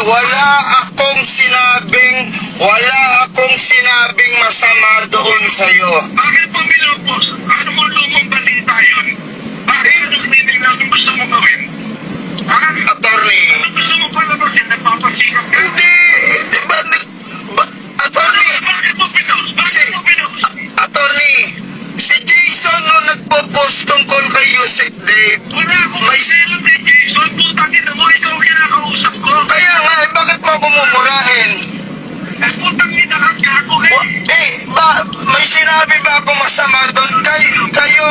wala akong sinabing masama doon sa'yo. Bakit po pinupos? Ano mo lumang balita yun? Bakit anong meaning na anong gusto mo gawin? Ha? Attorney, Ano gusto mo palabasin? Nagpapasikap ka? hindi ba, attorney, Bakit mo pinost? Bakit mo pinost? attorney, si Jason no nagpo-post tungkol kay Yusek Dave. Wala akong maselan kay Jason. Putangin na mo, ikaw ang kinakausap ko. Kaya nga, bakit mo ako mumurahin? Eh, putangin na kang gago eh. May sinabi ba ako masama doon? Kayo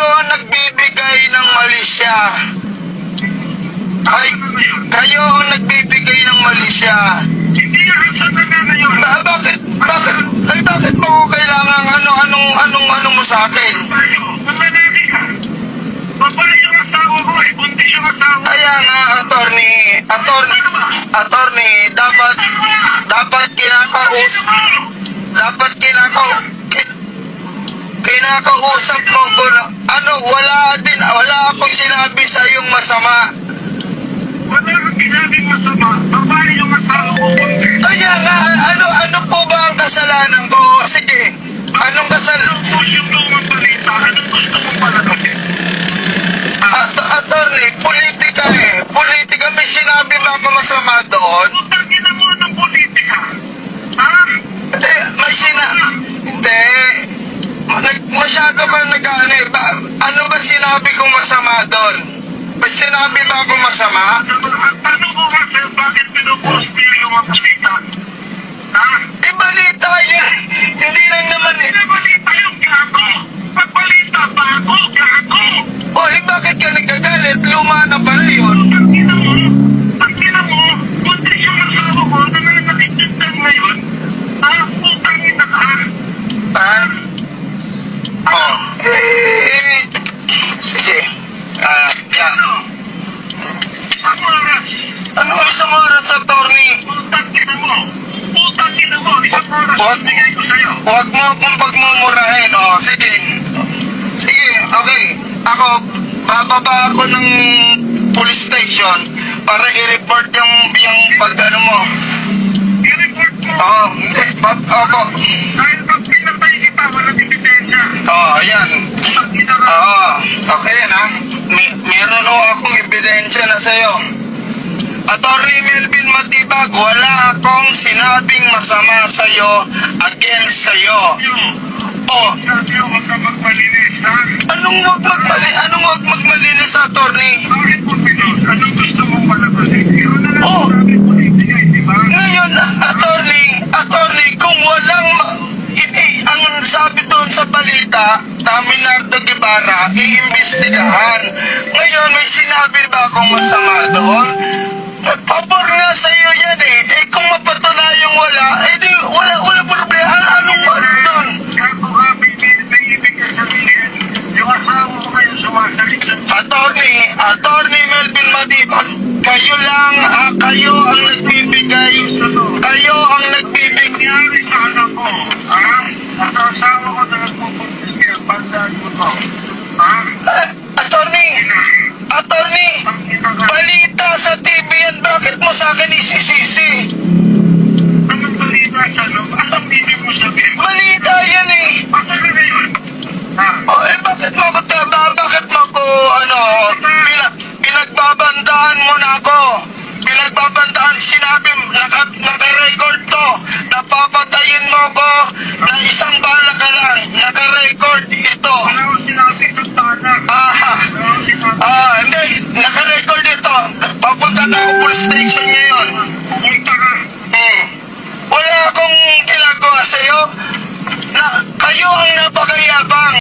ang nagbibigay ng mali siya. Kayo ang nagbibigay ng mali siya. Hindi nga ang satana na yun. Bakit mo ko kailangan anong mo sa akin? Tayo, mamalaki ka. Babae yung asawa ko eh. Buntis yung asawa ko. Kaya nga, attorney, dapat kinakausap mo ko na, wala akong sinabi sa iyong masama. Wala kang ginaging masama. Babae yung asawa ko. Buntis. Kaya nga, ano po ba ang kasalanan ko? Sige, anong kasalanan? Ano po yung lumang balita? Anong gusto mong palagasin? Attorney, politika eh. Politika, may sinabi ba ako masama doon? Putangin na mo ng politika. Ha? Hindi, hindi. Masyado ka nag-ano eh. Ano ba sinabi kong masama doon? May sinabi ba ako masama? Ang tanong ko kasi, bakit pinupost niyo yung mga balita? Ha? Balita yun. Hindi lang naman eh. Hindi balita yung gago. Pag balita ba ako, gago? Bakit ka nagkagalit? Luma na pala yun. Pagkina mo, buntis yung asawa ko na nakikitang ngayon. Putangin na ka. Sige. Yan. Isang oras. Ano ang isang oras, attorney? Putangin na mo. Isang oras bigay ko sa'yo. Huwag mo akong pagmumurahin. Sige. Sige, okay. Ako, bababa ako ng police station para i-report yung pag-ano mo. I-report mo. Hindi. Opo. Dahil pag pinatay kita, walang ebidensya. Ayan. Putangin na ka. Okay na. Meron ho akong ebidensya na sa'yo. Attorney Melvin Matibag, wala akong sinabing masama sa'yo against sa'yo. Sabi ko, huwag ka magmalinis, ha? Anong wag magmalinis, attorney? Bakit mo pinos? Anong gusto mong palabasin? Ikaw na lang Oh. sabi politika, di ba? Ngayon, attorney, kung walang ang sabi doon sa balita, Minardo Guevara, iimbestigahan. Ngayon, may sinabi ba akong masama doon? Pabor nga sa iyo yan eh. Kung mapatunayang wala, di wala problema. Anong doon? Gago ka, may ibig ka sabihin. Yung asawa ko kayo sumasalit ng Attorney Melvin Matibag, kayo ang nagbibigay, nangyari sa anak ko. Ha? At asawa ko na nagpupuntis kaya bandaan ko to. Ha? Attorney, balita sa TV yan, bakit mo sa akin isisisi? Anong balita sa loob? Anong ibig mo sabihin? Balita yan eh. Basta ka ngayon. Ha? Bakit mo ko, pinagbabandaan mo na ako. Sinabi, naka-record to. Napapatayin mo ko na isang bala ka lang. Naka-record ito. Wala ko sinabi ng tanak. Hindi. Naka-record ito. Papunta na ako police station ngayon. Pumunta ka. Wala akong ginagawa sa'yo. Kayo ang napakayabang.